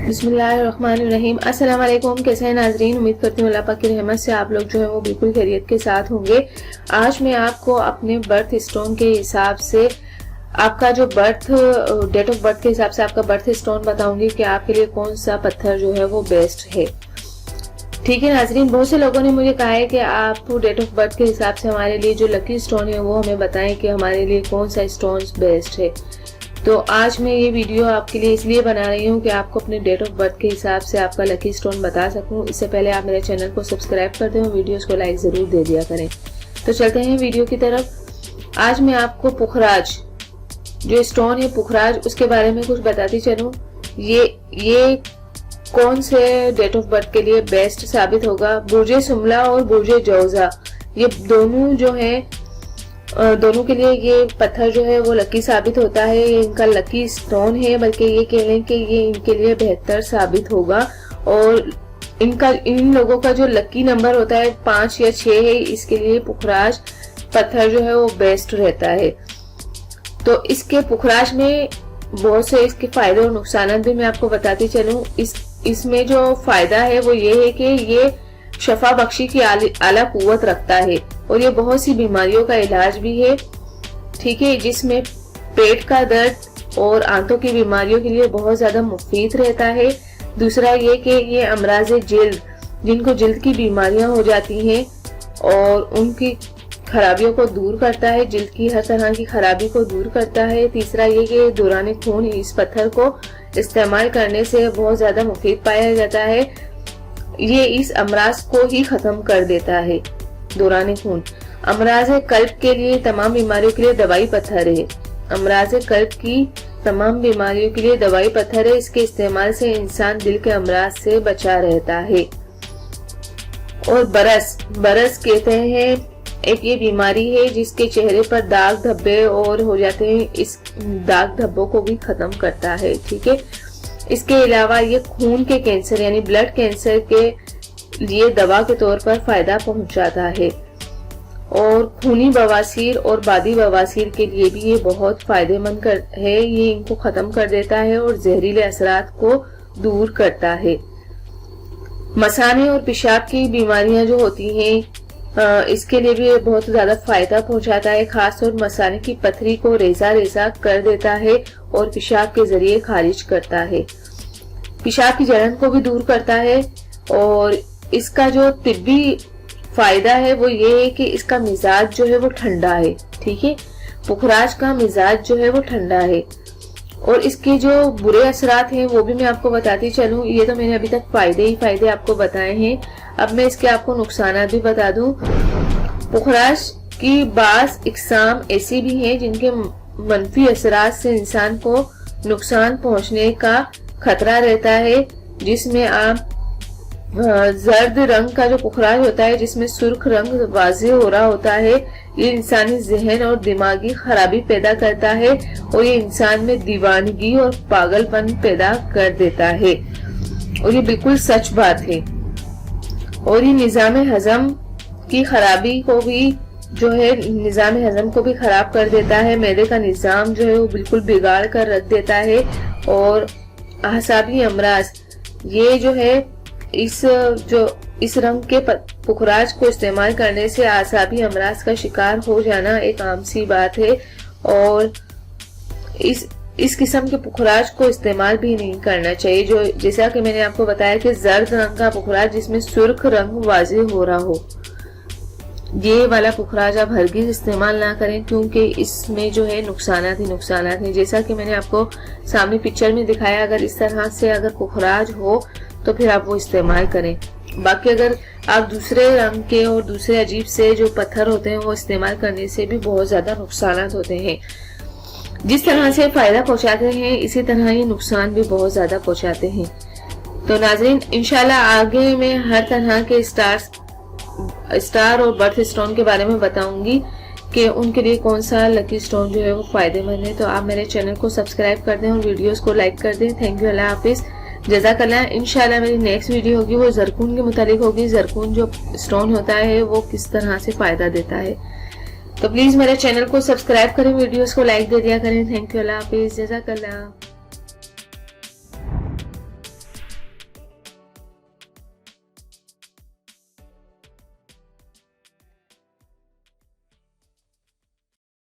बिस्मिल्लाहिर्रहमानिर्रहीम। अस्सलाम वालेकुम। कैसे हैं नाजरीन? उम्मीद करती हूँ अल्लाह पाक की रहमत से आप लोग जो है वो बिल्कुल खैरियत के साथ होंगे। आज मैं आपको अपने बर्थ स्टोन के हिसाब से आपका जो डेट ऑफ बर्थ के हिसाब से आपका बर्थ स्टोन बताऊंगी कि आपके लिए कौन सा पत्थर जो है वो बेस्ट है। ठीक है नाजरीन, बहुत से लोगों ने मुझे कहा है कि आप डेट ऑफ बर्थ के हिसाब से हमारे लिए जो लकी स्टोन है वो हमें बताएं कि हमारे लिए कौन सा स्टोन बेस्ट है। तो आज मैं ये वीडियो आपके लिए इसलिए बना रही हूँ कि आपको अपने डेट ऑफ बर्थ के हिसाब से आपका लकी स्टोन बता सकूँ। इससे पहले आप मेरे चैनल को सब्सक्राइब कर दें और वीडियोस को लाइक जरूर दे दिया करें। तो चलते हैं वीडियो की तरफ। आज मैं आपको पुखराज जो स्टोन है पुखराज उसके बारे में कुछ बताती चलूँ। ये कौन से डेट ऑफ बर्थ के लिए बेस्ट साबित होगा। बुर्जे सुमला और बुर्जे जौजा ये दोनों जो है दोनों के लिए ये पत्थर जो है वो लकी साबित होता है। ये इनका लकी स्टोन है, बल्कि ये कह लें कि ये इनके लिए बेहतर साबित होगा। और इन लोगों का जो लकी नंबर होता है 5 या 6 है, इसके लिए पुखराज पत्थर जो है वो बेस्ट रहता है। तो इसके पुखराज में बहुत से इसके फायदे और नुकसान भी मैं आपको बताती चलूं। इसमें जो फायदा है वो ये है कि ये शफा बख्शी की आला कुव्वत रखता है और ये बहुत सी बीमारियों का इलाज भी है। ठीक है, जिसमें पेट का दर्द और आंतों की बीमारियों के लिए बहुत ज्यादा मुफीद रहता है। दूसरा ये कि ये अमराज जिल्द, जिनको जिल्द की बीमारियां हो जाती हैं और उनकी खराबियों को दूर करता है, जिल्द की हर तरह की खराबी को दूर करता है। तीसरा ये कि दौरान खून इस पत्थर को इस्तेमाल करने से बहुत ज्यादा मुफीद पाया जाता है। ये इस अमराज को ही खत्म कर देता है। दौरान खून अमराज कल्ब के लिए तमाम बीमारियों के लिए दवाई पत्थर है। अमराज कल्ब की तमाम बीमारियों के लिए दवाई पत्थर है। इसके इस्तेमाल से इंसान दिल के अमराज से बचा रहता है। और बरस कहते हैं एक ये बीमारी है जिसके चेहरे पर दाग धब्बे और हो जाते हैं, इस दाग धब्बों को भी खत्म करता है। ठीक है, इसके अलावा ये खून के कैंसर यानी ब्लड कैंसर के लिए दवा के तौर पर फायदा पहुंचाता है। और खूनी बवासीर और बादी बवासीर के लिए भी ये बहुत फायदेमंद है। ये इनको खत्म कर देता है और जहरीले असरात को दूर करता है। मसाने और पेशाब की बीमारियां जो होती हैं इसके लिए भी बहुत ज्यादा फायदा पहुंचाता है। खासतौर मसाने की पथरी को रेजा कर देता है और पेशाब के जरिए खारिज करता है। पेशाब की जलन को भी दूर करता है। और इसका जो तिब्बी फायदा है वो ये है कि इसका मिजाज जो है वो ठंडा है। ठीक है, पुखराज का मिजाज जो है वो ठंडा है। और इसके जो बुरे असरात हैं वो भी मैं आपको बताती चलूं। ये तो मैंने अभी तक फायदे ही फायदे आपको बताए हैं, अब मैं इसके आपको नुकसान भी बता दूं। पुखराज की बास इकसाम ऐसी भी हैं जिनके मनफी असरात से इंसान को नुकसान पहुंचने का खतरा रहता है। जिसमें आप जर्द रंग का जो पुखराज होता है जिसमें सुर्ख रंग वाज़ेह हो रहा होता है, ये इंसानी जहन और दिमागी खराबी पैदा करता है और ये इंसान में दीवानगी और पागलपन पैदा कर देता है। और ये बिल्कुल सच बात है। और ये निजाम हजम की खराबी को भी जो है निजाम हजम को भी खराब कर देता है। मैदे का निजाम जो है वो बिल्कुल बिगाड़ कर रख देता है। और आसाबी अमराज ये जो है इस रंग के पुखराज को इस्तेमाल करने से आसाबी अमराज का शिकार हो जाना एक आम सी बात है। और इस किस्म के पुखराज को इस्तेमाल भी नहीं करना चाहिए। जो जैसा कि मैंने आपको बताया कि जर्द रंग का पुखराज जिसमें सुर्ख रंग वाज़ेह हो रहा हो, ये वाला पुखराज आप हरगिज इस्तेमाल ना करें, क्योंकि इसमें जो है नुकसानात ही नुकसानात हैं। जैसा कि मैंने आपको सामने पिक्चर में दिखाया, अगर इस तरह से अगर पुखराज हो तो फिर आप वो इस्तेमाल करें। बाकी अगर आप दूसरे रंग के और दूसरे अजीब से जो पत्थर होते हैं वो इस्तेमाल करने से भी बहुत ज्यादा नुकसानात होते हैं। जिस तरह से फायदा पहुंचाते हैं इसी तरह ही नुकसान भी बहुत ज्यादा पहुंचाते हैं। तो नाजरीन, इंशाल्लाह आगे मैं हर तरह के स्टार और बर्थ स्टोन के बारे में बताऊंगी कि उनके लिए कौन सा लकी स्टोन जो है वो फायदेमंद है। तो आप मेरे चैनल को सब्सक्राइब कर दें और वीडियोस को लाइक कर दें। थैंक यू, अल्लाह हाफिज, जज़ाकल्लाह। इंशाल्लाह मेरी नेक्स्ट वीडियो होगी वो जरकून के मुतालिक होगी। जरकून जो स्टोन होता है वो किस तरह से फायदा देता है। तो प्लीज मेरे चैनल को सब्सक्राइब करें, वीडियोस को लाइक दे दिया करें। थैंक यू, अल्लाह हाफिज, जज़ाकल्लाह।